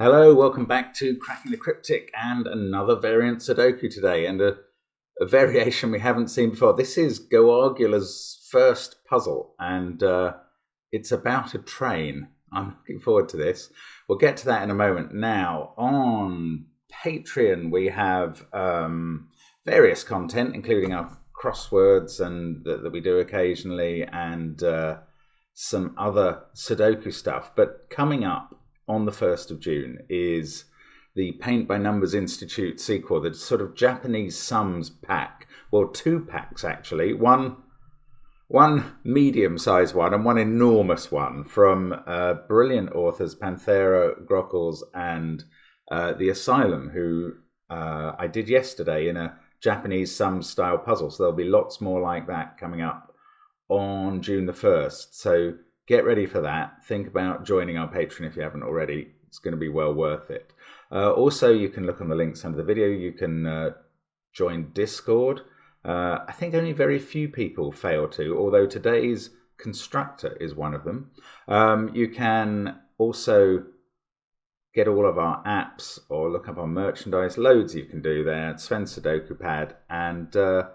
Hello, welcome back to Cracking the Cryptic and another variant Sudoku today, and a variation we haven't seen before. This is Go Argula's first puzzle, and it's about a train. I'm looking forward to this. We'll get to that in a moment. Now, on Patreon, we have various content, including our crosswords and that we do occasionally, and some other Sudoku stuff. But coming up on the 1st of June is the Paint by Numbers Institute sequel, the sort of Japanese sums pack. Well, two packs actually. One medium-sized one and one enormous one from brilliant authors Panthera, Grockles and The Asylum, who I did yesterday in a Japanese sums style puzzle. So there'll be lots more like that coming up on June the 1st. So get ready for that. Think about joining our Patreon if you haven't already. It's going to be well worth it. Also, you can look on the links under the video. You can join Discord. I think only very few people fail to, although today's constructor is one of them. You can also get all of our apps or look up our merchandise. Loads you can do there. Sven's SUDOKU PAD. And the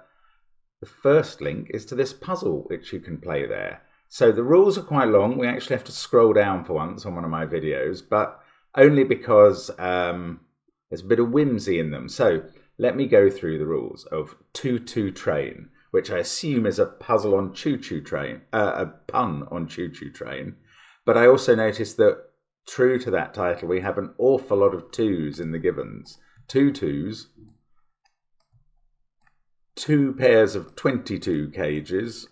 first link is to this puzzle, which you can play there. So the rules are quite long. We actually have to scroll down for once on one of my videos, but only because there's a bit of whimsy in them. So let me go through the rules of Choo-Choo Train, which I assume is a puzzle on choo-choo train, a pun on choo-choo train. But I also noticed that true to that title, we have an awful lot of twos in the givens. Two twos, two pairs of 22 cages,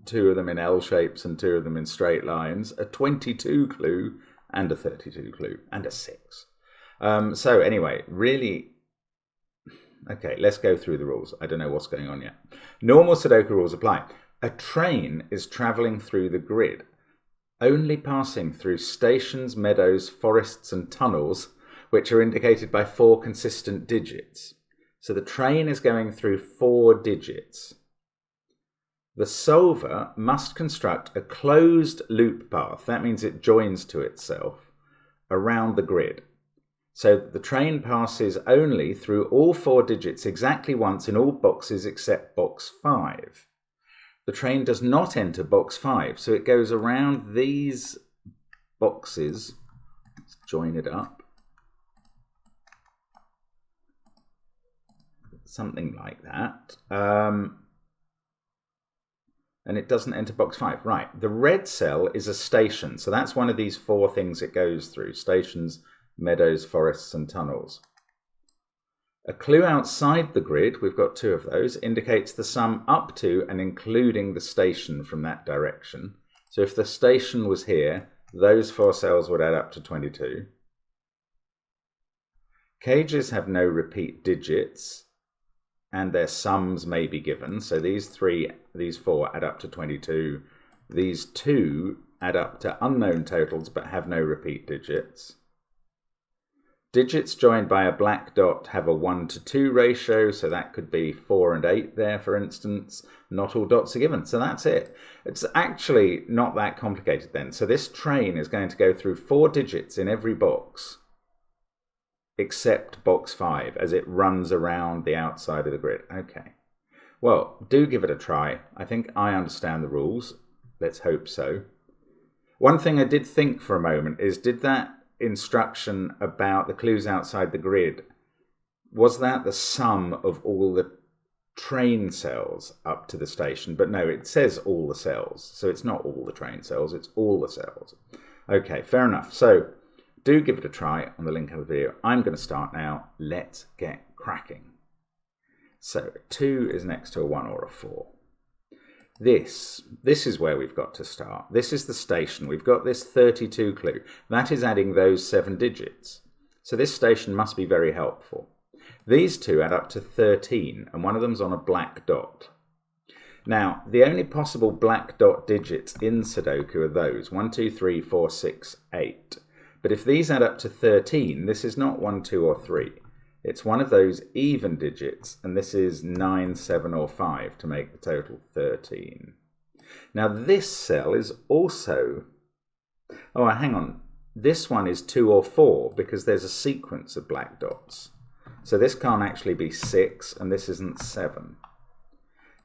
two of them in L shapes and two of them in straight lines, a 22 clue and a 32 clue and a 6. So anyway, really, okay, let's go through the rules. I don't know what's going on yet. Normal Sudoku rules apply. A train is travelling through the grid, only passing through stations, meadows, forests and tunnels, which are indicated by 4 consistent digits. So the train is going through 4 digits. The solver must construct a closed loop path, that means it joins to itself, around the grid. So the train passes only through all 4 digits exactly once in all boxes except box 5. The train does not enter box 5, so it goes around these boxes. Let's join it up. Something like that. And it doesn't enter box 5. Right, the red cell is a station. So that's one of these 4 things it goes through. Stations, meadows, forests, and tunnels. A clue outside the grid, we've got 2 of those, indicates the sum up to and including the station from that direction. So if the station was here, those 4 cells would add up to 22. Cages have no repeat digits, and their sums may be given. So these 4 add up to 22. These 2 add up to unknown totals but have no repeat digits. Digits joined by a black dot have a 1:2 ratio, so that could be 4 and 8 there, for instance. Not all dots are given, so that's it. It's actually not that complicated then. So this train is going to go through 4 digits in every box, except box 5, as it runs around the outside of the grid. Okay, well, do give it a try. I think I understand the rules. Let's hope so. One thing I did think for a moment is, did that instruction about the clues outside the grid, was that the sum of all the train cells up to the station? But no, it says all the cells, so it's not all the train cells, it's all the cells. Okay, fair enough. So do give it a try on the link of the video. I'm going to start now. Let's get cracking. So 2 is next to a 1 or a 4. This is where we've got to start. This is the station. We've got this 32 clue. That is adding those 7 digits. So this station must be very helpful. These 2 add up to 13, and one of them's on a black dot. Now, the only possible black dot digits in Sudoku are those 1, 2, 3, 4, 6, 8. But if these add up to 13, this is not 1, 2, or 3. It's one of those even digits, and this is 9, 7, or 5 to make the total 13. Now this cell is also... Oh, hang on. this one is 2 or 4 because there's a sequence of black dots. So this can't actually be 6 and this isn't 7.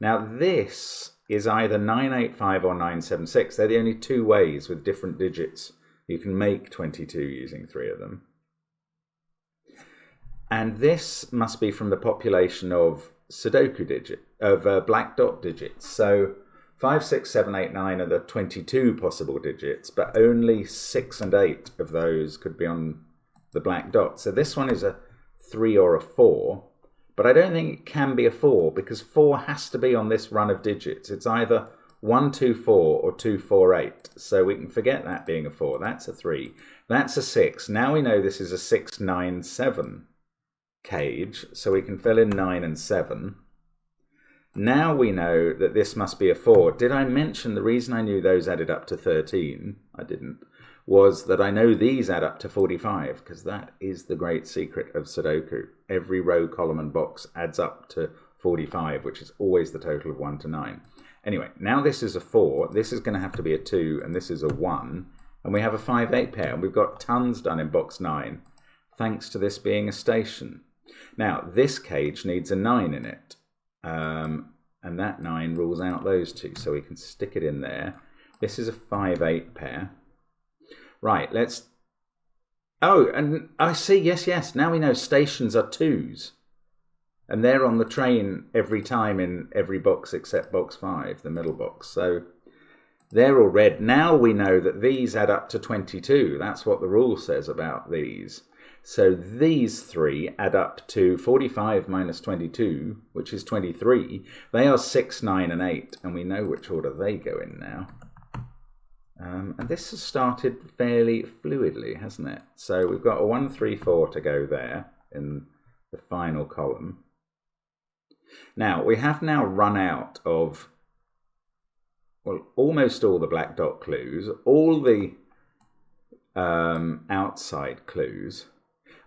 Now this is either 985 or 976. They're the only two ways with different digits you can make 22 using 3 of them. And this must be from the population of black dot digits. So 5, 6, 7, 8, 9 are the 22 possible digits, but only 6 and 8 of those could be on the black dot. So this one is a 3 or a 4, but I don't think it can be a 4 because 4 has to be on this run of digits. It's either 1, 2, 4 or 2, 4, 8. So we can forget that being a 4. That's a 3. That's a 6. Now we know this is a 6, 9, 7 cage, so we can fill in 9 and 7. Now we know that this must be a 4. Did I mention the reason I knew those added up to 13? I didn't. Was that I know these add up to 45, because that is the great secret of Sudoku. Every row, column and box adds up to 45, which is always the total of 1 to 9. Anyway, now this is a 4, this is going to have to be a 2, and this is a 1, and we have a 5, 8 pair, and we've got tons done in box 9, thanks to this being a station. Now, this cage needs a 9 in it. And that 9 rules out those two, so we can stick it in there. This is a 5, 8 pair. Right, let's... Oh, and I see, yes. Now we know stations are 2s. And they're on the train every time in every box except box 5, the middle box. So they're all red. Now we know that these add up to 22. That's what the rule says about these. So these 3 add up to 45 minus 22, which is 23. They are 6, 9, and 8, and we know which order they go in now. And this has started fairly fluidly, hasn't it? So we've got a 1, 3, 4 to go there in the final column. Now, we have now run out of, well, almost all the black dot clues, all the outside clues.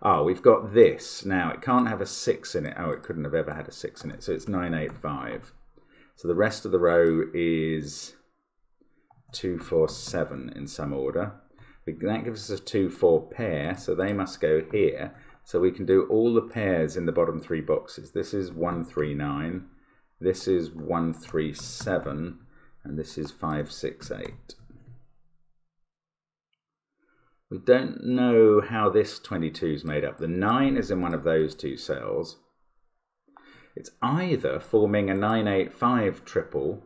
Oh, we've got this. Now, it can't have a 6 in it. Oh, it couldn't have ever had a 6 in it. So it's 9, 8, 5. So the rest of the row is 2, 4, 7 in some order. That gives us a 2, 4 pair. So they must go here. So we can do all the pairs in the bottom 3 boxes. This is 1, 3, 9. This is 1, 3, 7. And this is 5, 6, 8. We don't know how this 22 is made up. The 9 is in one of those 2 cells. It's either forming a 985 triple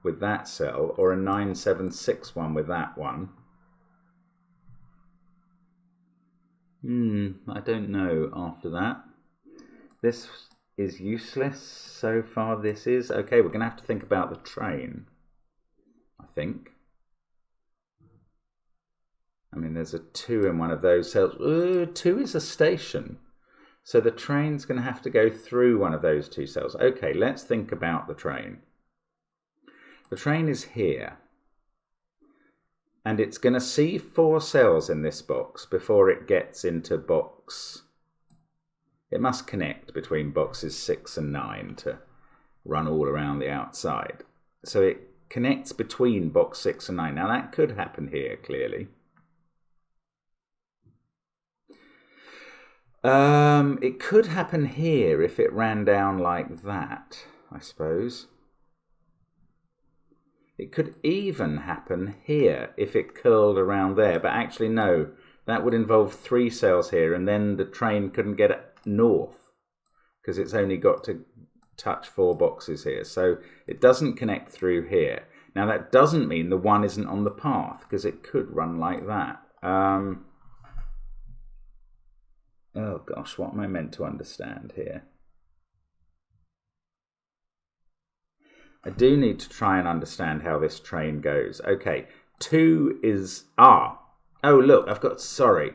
with that cell or a 9761 with that one. I don't know after that. This is useless so far. This is. Okay, we're going to have to think about the train, I think. I mean, there's a 2 in one of those cells. 2 is a station. So the train's going to have to go through one of those 2 cells. Okay, let's think about the train. The train is here. And it's going to see 4 cells in this box before it gets into box. It must connect between boxes 6 and 9 to run all around the outside. So it connects between box 6 and 9. Now that could happen here, clearly. It could happen here if it ran down like that, I suppose. It could even happen here if it curled around there, but actually no, that would involve 3 cells here, and then the train couldn't get north because it's only got to touch 4 boxes here. So it doesn't connect through here. Now that doesn't mean the 1 isn't on the path, because it could run like that. Oh gosh, what am I meant to understand here? I do need to try and understand how this train goes. Okay, 2 is... oh look, I've got... sorry.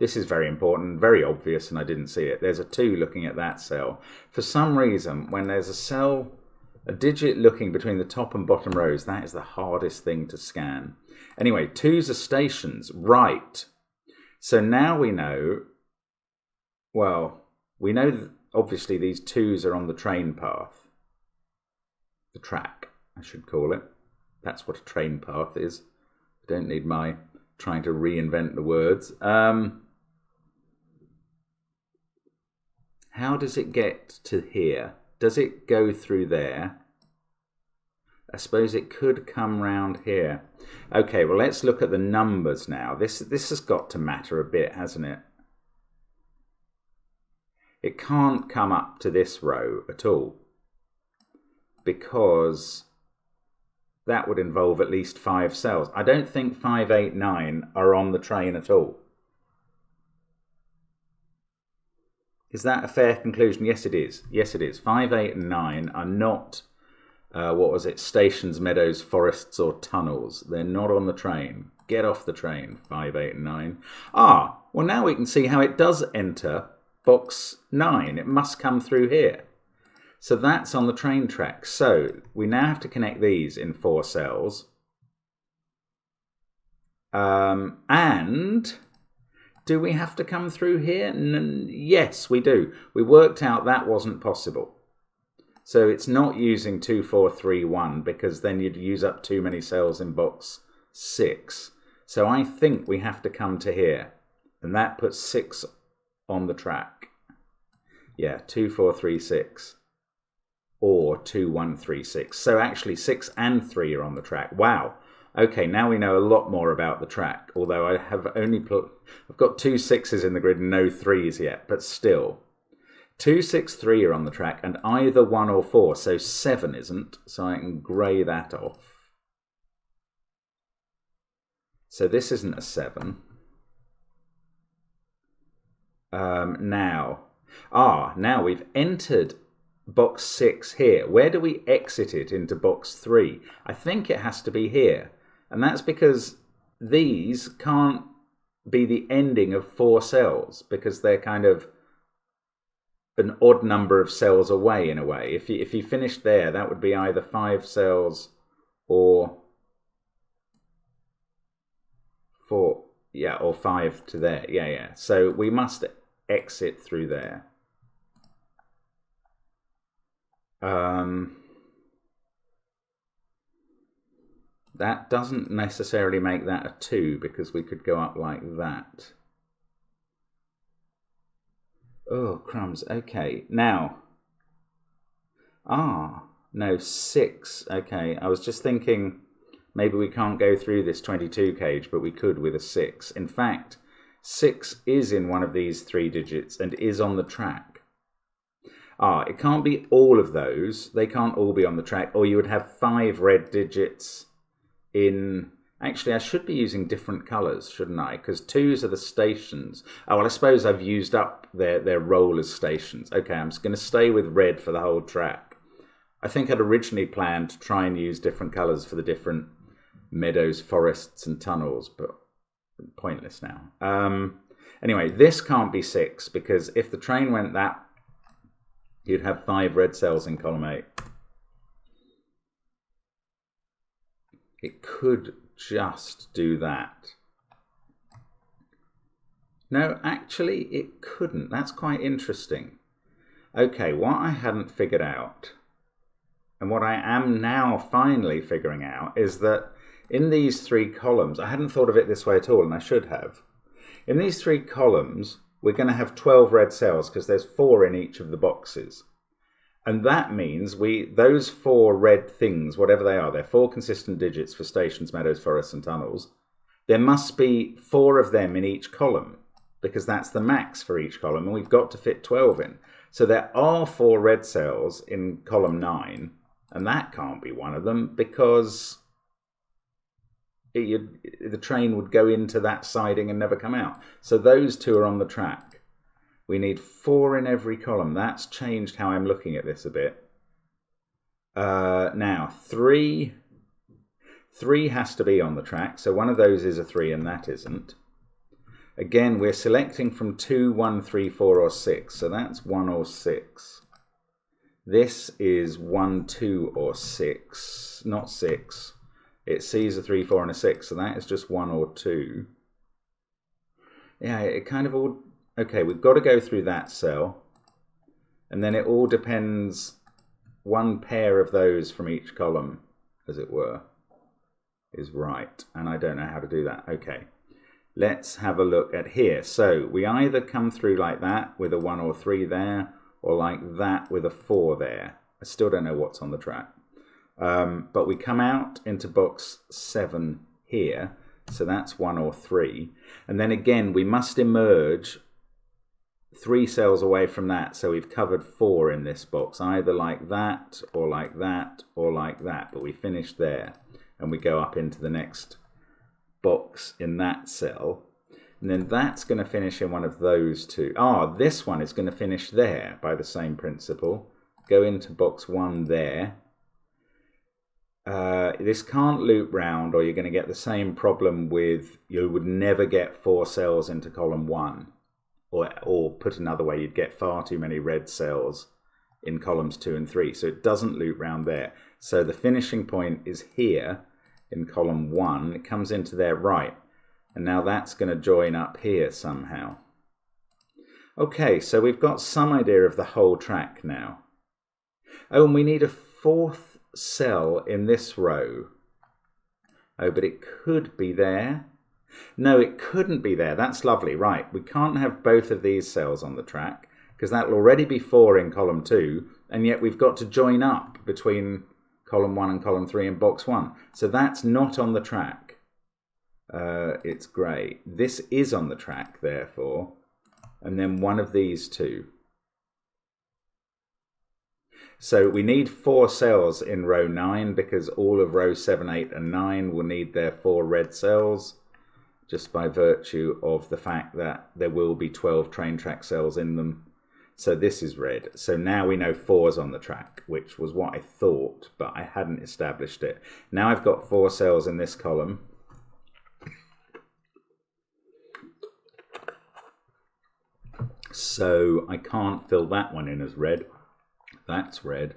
This is very important, very obvious, and I didn't see it. There's a 2 looking at that cell. For some reason, when there's a cell, a digit looking between the top and bottom rows, that is the hardest thing to scan. Anyway, 2s are stations, right. So now we know... well, we know that obviously these 2s are on the train path. The track, I should call it. That's what a train path is. I don't need my trying to reinvent the words. How does it get to here? Does it go through there? I suppose it could come round here. Okay, well, let's look at the numbers now. This has got to matter a bit, hasn't it? It can't come up to this row at all, because that would involve at least 5 cells. I don't think 5, 8, 9 are on the train at all. Is that a fair conclusion? Yes, it is. Yes, it is. 5, 8, and 9 are not, what was it, stations, meadows, forests, or tunnels. They're not on the train. Get off the train, 5, 8, and 9. Ah, well, now we can see how it does enter box 9. It must come through here. So that's on the train track. So we now have to connect these in 4 cells. And do we have to come through here? Yes, we do. We worked out that wasn't possible. So it's not using 2, 4, 3, 1, because then you'd use up too many cells in box 6. So I think we have to come to here. And that puts 6 on the track. Yeah, 2, 4, 3, 6. Or 2, 1, 3, 6. So actually 6 and 3 are on the track. Wow. Okay, now we know a lot more about the track, although I have only I've got 2 6s in the grid and no 3s yet, but still. 2, 6, 3 are on the track, and either 1 or 4, so 7 isn't, so I can grey that off. So this isn't a 7. Now we've entered box 6 here. Where do we exit it into box 3? I think it has to be here. And that's because these can't be the ending of 4 cells, because they're kind of an odd number of cells away in a way. If you finished there, that would be either 5 cells or 4, yeah, or 5 to there. Yeah. So we must exit through there. That doesn't necessarily make that a 2, because we could go up like that. Oh, crumbs. Okay, now. No, 6. Okay, I was just thinking maybe we can't go through this 22 cage, but we could with a 6. In fact, 6 is in one of these 3 digits and is on the track. It can't be all of those. They can't all be on the track, or you would have 5 red digits in... Actually, I should be using different colours, shouldn't I? Because 2s are the stations. Oh, well, I suppose I've used up their role as stations. Okay, I'm just going to stay with red for the whole track. I think I'd originally planned to try and use different colours for the different meadows, forests, and tunnels, but pointless now. Anyway, this can't be 6, because if the train went that, you'd have 5 red cells in column 8. It could just do that. No, actually it couldn't. That's quite interesting. Okay, what I hadn't figured out, and what I am now finally figuring out, is that in these 3 columns, I hadn't thought of it this way at all, and I should have. In these 3 columns, we're going to have 12 red cells, because there's 4 in each of the boxes. And that means those 4 red things, whatever they are, they're 4 consistent digits for stations, meadows, forests, and tunnels. There must be 4 of them in each column, because that's the max for each column, and we've got to fit 12 in. So there are 4 red cells in column 9, and that can't be one of them, because the train would go into that siding and never come out. So those 2 are on the track. We need 4 in every column. That's changed how I'm looking at this a bit. Now, 3 has to be on the track. So one of those is a 3 and that isn't. Again, we're selecting from 2, 1, 3, 4, or 6. So that's 1 or 6. This is 1, 2, or 6. Not 6. It sees a 3, 4, and a 6. So that is just 1 or 2. Yeah, it kind of all... Okay, we've got to go through that cell, and then it all depends, 1 pair of those from each column, as it were, is right, and I don't know how to do that. Okay, let's have a look at here. So we either come through like that with a 1 or 3 there, or like that with a 4 there. I still don't know what's on the track. But we come out into box 7 here, so that's 1 or 3. And then again, we must emerge 3 cells away from that, so we've covered 4 in this box, either like that, or like that, or like that. But we finish there, and we go up into the next box in that cell. And then that's going to finish in one of those two. This one is going to finish there by the same principle. Go into box 1 there. This can't loop round, or you're going to get the same problem with, you would never get 4 cells into column 1. Or put another way, you'd get far too many red cells in columns 2 and 3. So it doesn't loop round there. So the finishing point is here in column 1. It comes into there right. And now that's going to join up here somehow. Okay, so we've got some idea of the whole track now. Oh, and we need a 4th cell in this row. Oh, but it could be there. No, it couldn't be there. That's lovely. Right, we can't have both of these cells on the track because that'll already be 4 in column 2, and yet we've got to join up between column 1 and column 3 in box 1. So that's not on the track. It's grey. This is on the track, therefore, and then one of these two. So we need 4 cells in row 9 because all of row 7, 8 and 9 will need their 4 red cells, just by virtue of the fact that there will be 12 train track cells in them. So this is red. So now we know 4's on the track, which was what I thought, but I hadn't established it. Now I've got 4 cells in this column. So I can't fill that one in as red. That's red.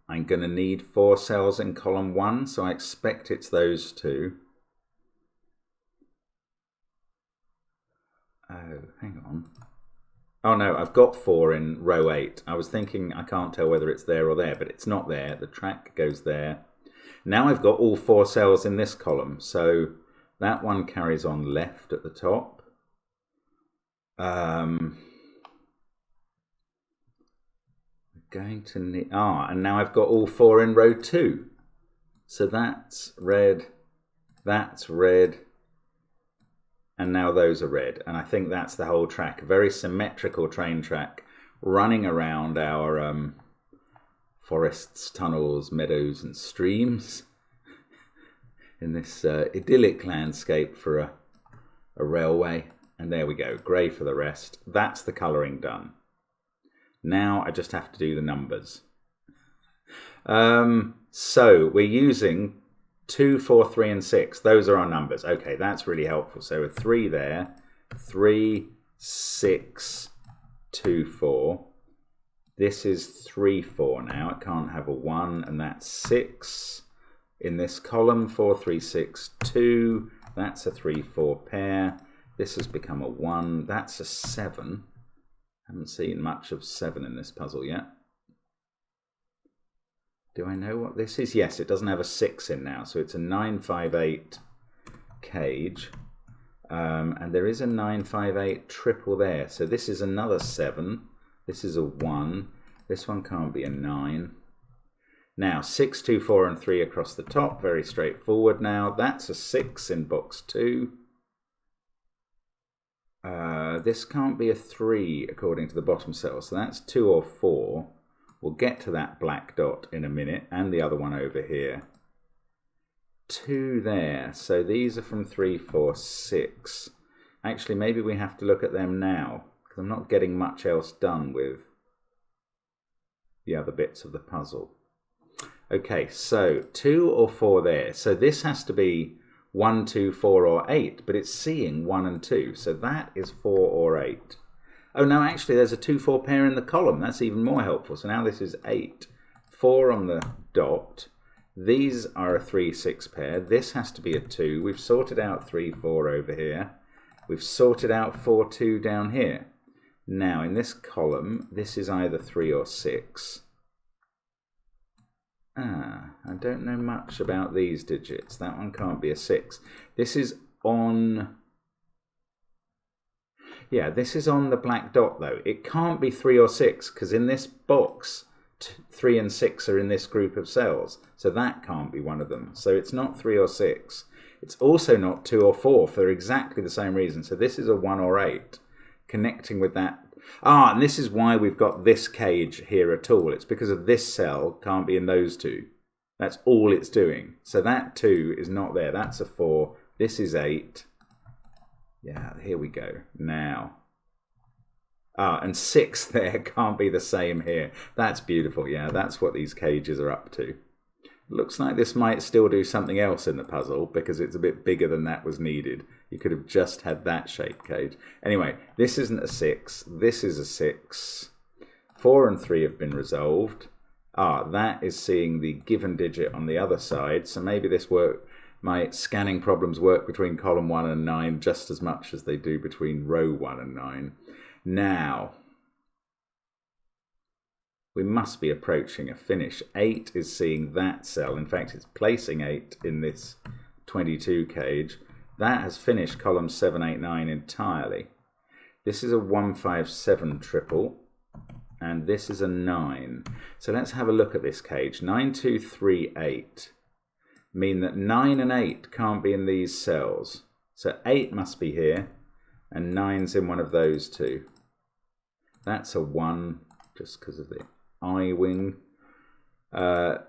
I'm going to need 4 cells in column 1, so I expect it's those 2. Oh, hang on. Oh no, I've got 4 in row 8. I was thinking I can't tell whether it's there or there, but it's not there. The track goes there. Now I've got all 4 cells in this column, so that one carries on left at the top. Going to need, and now I've got all 4 in row 2. So that's red, and now those are red. And I think that's the whole track. A very symmetrical train track running around our forests, tunnels, meadows and streams in this idyllic landscape for a railway. And there we go, grey for the rest. That's the colouring done. Now I just have to do the numbers. So we're using 2, 4, 3 and 6. Those are our numbers. Okay, that's really helpful. So a 3 there, 3, 6, 2, 4. This is 3, 4 now. It can't have a 1, and that's 6. In this column, 4, 3, 6, 2. That's a 3, 4 pair. This has become a 1. That's a 7. Haven't seen much of 7 in this puzzle yet. Do I know what this is? Yes, it doesn't have a 6 in now, so it's a 9, 5, 8 cage. And there is a 9, 5, 8 triple there. So this is another 7. This is a 1. This one can't be a 9. Now 6, 2, 4 and 3 across the top. Very straightforward now. That's a 6 in box 2. This can't be a 3 according to the bottom cell, so that's 2 or 4. We'll get to that black dot in a minute, and the other one over here. 2 there, so these are from 3, 4, 6. Actually, maybe we have to look at them now, because I'm not getting much else done with the other bits of the puzzle. Okay, so 2 or 4 there, so this has to be 1, 2, 4 or 8, but it's seeing 1 and 2, so that is 4 or 8. Oh no, actually there's a 2, 4 pair in the column. That's even more helpful. So now this is 8. 4 on the dot. These are a 3, 6 pair. This has to be a 2. We've sorted out 3, 4 over here. We've sorted out 4, 2 down here. Now in this column, this is either 3 or 6. I don't know much about these digits. That one can't be a 6. This is on... Yeah, this is on the black dot though. It can't be 3 or 6 because in this box 3 and 6 are in this group of cells. So that can't be one of them. So it's not 3 or 6. It's also not 2 or 4 for exactly the same reason. So this is a 1 or 8 connecting with that. And this is why we've got this cage here at all. It's because of this cell can't be in those two. That's all it's doing. So that 2 is not there. That's a 4. This is 8. Yeah, here we go. Now. And 6 there can't be the same here. That's beautiful. Yeah, that's what these cages are up to. Looks like this might still do something else in the puzzle because it's a bit bigger than that was needed. You could have just had that shape cage. Anyway, this isn't a 6. This is a 6. 4 and 3 have been resolved. That is seeing the given digit on the other side. So maybe this my scanning problems work between column 1 and 9 just as much as they do between row 1 and 9. Now, we must be approaching a finish. 8 is seeing that cell. In fact, it's placing 8 in this 22 cage. That has finished column 7, 8, 9 entirely. This is a 1, 5, 7 triple, and this is a 9. So let's have a look at this cage. 9, 2, 3, 8 mean that 9 and 8 can't be in these cells. So 8 must be here, and 9's in one of those two. That's a 1, just because of the I-wing.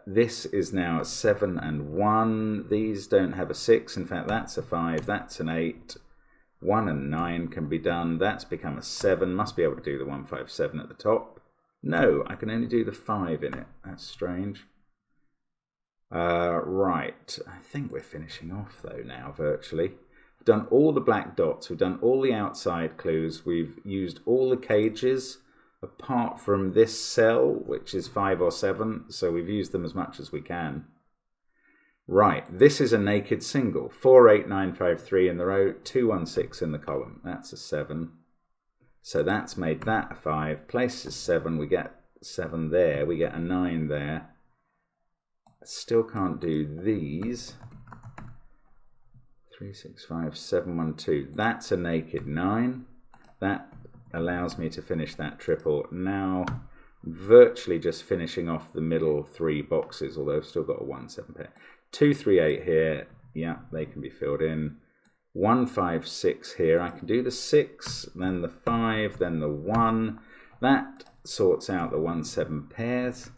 This is now a 7 and 1. These don't have a 6. In fact, that's a 5. That's an 8. 1 and 9 can be done. That's become a 7. Must be able to do the 1, 5, 7 at the top. No, I can only do the 5 in it. That's strange. Right. I think we're finishing off though now, virtually. We've done all the black dots. We've done all the outside clues. We've used all the cages apart from this cell, which is 5 or 7. So we've used them as much as we can. Right. This is a naked single. 4, 8, 9, 5, 3 in the row. 2, 1, 6 in the column. That's a 7. So that's made that a 5. Places 7. We get 7 there. We get a 9 there. Still can't do these. 3, 6, 5, 7, 1, 2. That's a naked 9. That allows me to finish that triple. Now, virtually just finishing off the middle 3 boxes, although I've still got a 1, 7 pair. 2, 3, 8 here. Yeah, they can be filled in. 1, 5, 6 here. I can do the 6, then the 5, then the 1. That sorts out the 1, 7 pairs.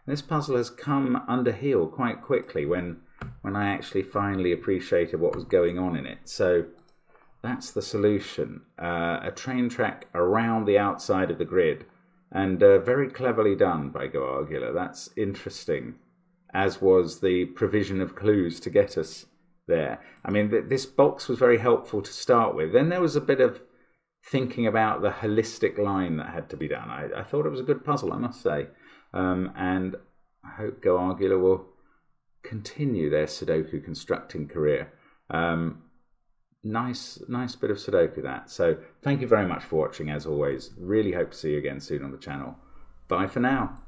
This puzzle has come under heel quite quickly when I actually finally appreciated what was going on in it. So that's the solution. A train track around the outside of the grid, and very cleverly done by Goargula. That's interesting, as was the provision of clues to get us there. I mean, this box was very helpful to start with. Then there was a bit of thinking about the holistic line that had to be done. I thought it was a good puzzle, I must say. And I hope Goargula will continue their Sudoku constructing career. Nice bit of Sudoku that. So thank you very much for watching as always. Really hope to see you again soon on the channel. Bye for now.